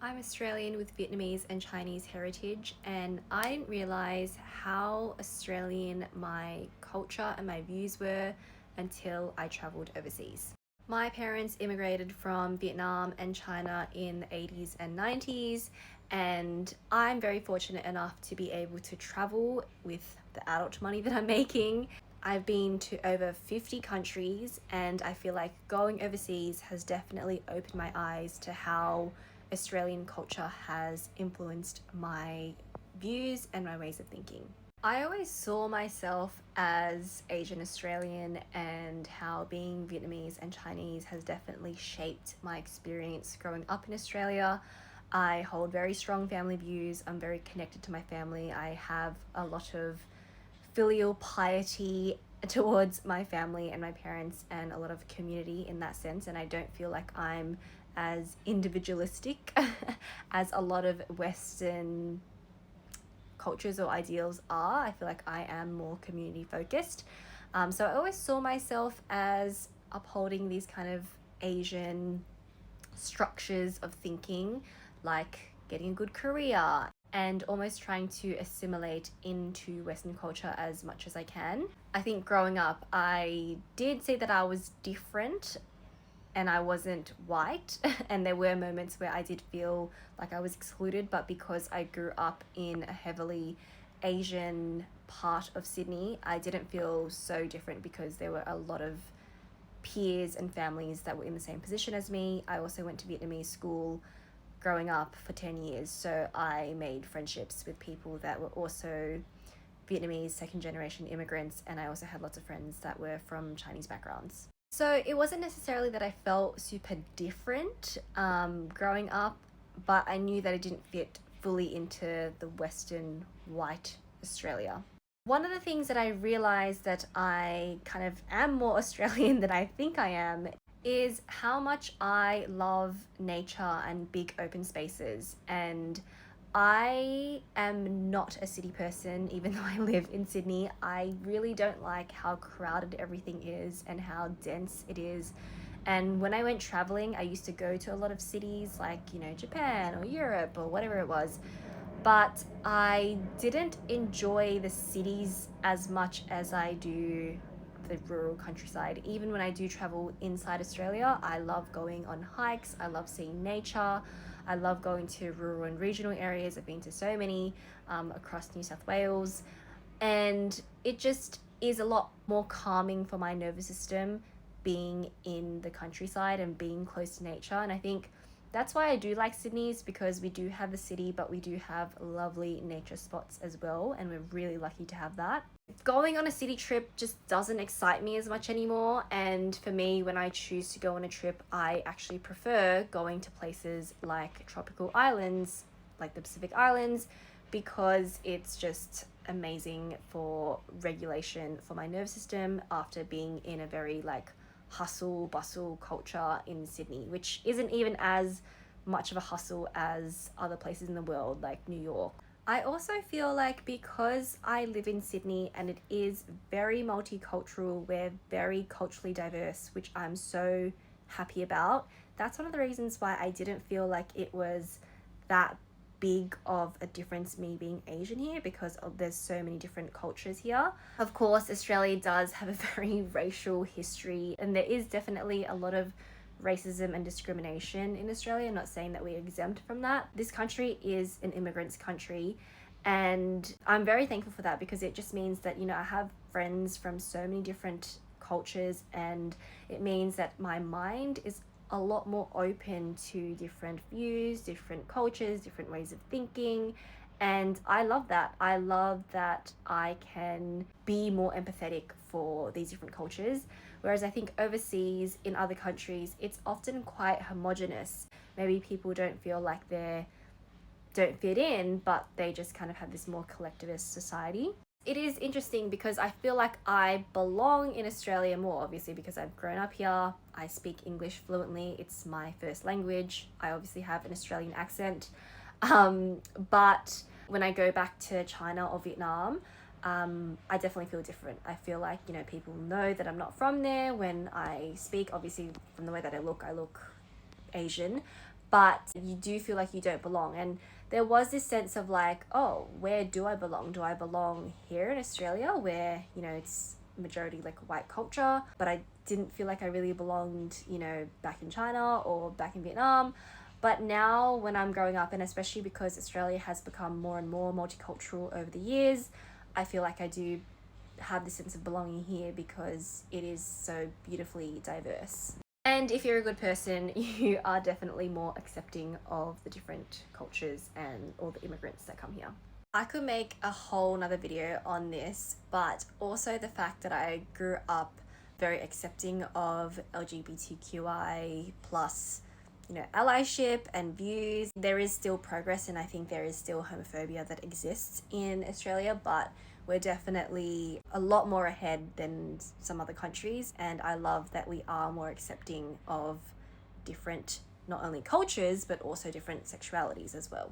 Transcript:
I'm Australian with Vietnamese and Chinese heritage, and I didn't realize how Australian my culture and my views were until I traveled overseas. My parents immigrated from Vietnam and China in the 80s and 90s, and I'm very fortunate enough to be able to travel with the adult money that I'm making. I've been to over 50 countries, and I feel like going overseas has definitely opened my eyes to how Australian culture has influenced my views and my ways of thinking. I always saw myself as Asian Australian, and how being Vietnamese and Chinese has definitely shaped my experience growing up in Australia. I hold very strong family views. I'm very connected to my family. I have a lot of filial piety towards my family and my parents, and a lot of community in that sense. And I don't feel like I'm as individualistic as a lot of Western cultures or ideals are. I feel like I am more community focused. So I always saw myself as upholding these kind of Asian structures of thinking, like getting a good career and almost trying to assimilate into Western culture as much as I can. I think growing up, I did see that I was different and I wasn't white, and there were moments where I did feel like I was excluded, but because I grew up in a heavily Asian part of Sydney, I didn't feel so different because there were a lot of peers and families that were in the same position as me. I also went to Vietnamese school growing up for 10 years, so I made friendships with people that were also Vietnamese second generation immigrants, and I also had lots of friends that were from Chinese backgrounds. So it wasn't necessarily that I felt super different growing up, but I knew that I didn't fit fully into the Western white Australia. One of the things that I realized that I kind of am more Australian than I think I am is how much I love nature and big open spaces. And I am not a city person, even though I live in Sydney. I really don't like how crowded everything is and how dense it is. And when I went traveling, I used to go to a lot of cities like, Japan or Europe or whatever it was, but I didn't enjoy the cities as much as I do the rural countryside. Even when I do travel inside Australia, I love going on hikes, I love seeing nature, I love going to rural and regional areas. I've been to so many across New South Wales, and it just is a lot more calming for my nervous system being in the countryside and being close to nature. And I think that's why I do like Sydney, is because we do have the city, but we do have lovely nature spots as well, and we're really lucky to have that. Going on a city trip just doesn't excite me as much anymore, and for me, when I choose to go on a trip, I actually prefer going to places like tropical islands, like the Pacific Islands, because it's just amazing for regulation for my nervous system after being in a very like hustle bustle culture in Sydney, which isn't even as much of a hustle as other places in the world like New York. I also feel like because I live in Sydney and it is very multicultural, we're very culturally diverse, which I'm so happy about. That's one of the reasons why I didn't feel like it was that big of a difference me being Asian here, because there's so many different cultures here. Of course, Australia does have a very racial history, and there is definitely a lot of racism and discrimination in Australia. I'm not saying that we're exempt from that. This country is an immigrant's country, and I'm very thankful for that, because it just means that, I have friends from so many different cultures, and it means that my mind is a lot more open to different views, different cultures, different ways of thinking. And I love that. I love that I can be more empathetic for these different cultures. Whereas I think overseas in other countries, it's often quite homogenous. Maybe people don't feel like they don't fit in, but they just kind of have this more collectivist society. It is interesting because I feel like I belong in Australia more, obviously, because I've grown up here. I speak English fluently, it's my first language. I obviously have an Australian accent. But when I go back to China or Vietnam, I definitely feel different. I feel like, people know that I'm not from there when I speak. Obviously, from the way that I look Asian. but you do feel like you don't belong. And there was this sense of like, oh, where do I belong? Do I belong here in Australia where, you know, it's majority like white culture, but I didn't feel like I really belonged, you know, back in China or back in Vietnam. But now when I'm growing up, and especially because Australia has become more and more multicultural over the years, I feel like I do have the sense of belonging here because it is so beautifully diverse. And if you're a good person, you are definitely more accepting of the different cultures and all the immigrants that come here. I could make a whole nother video on this, but also the fact that I grew up very accepting of LGBTQI plus, you know, allyship and views. There is still progress, and I think there is still homophobia that exists in Australia, but we're definitely a lot more ahead than some other countries, and I love that we are more accepting of different, not only cultures, but also different sexualities as well.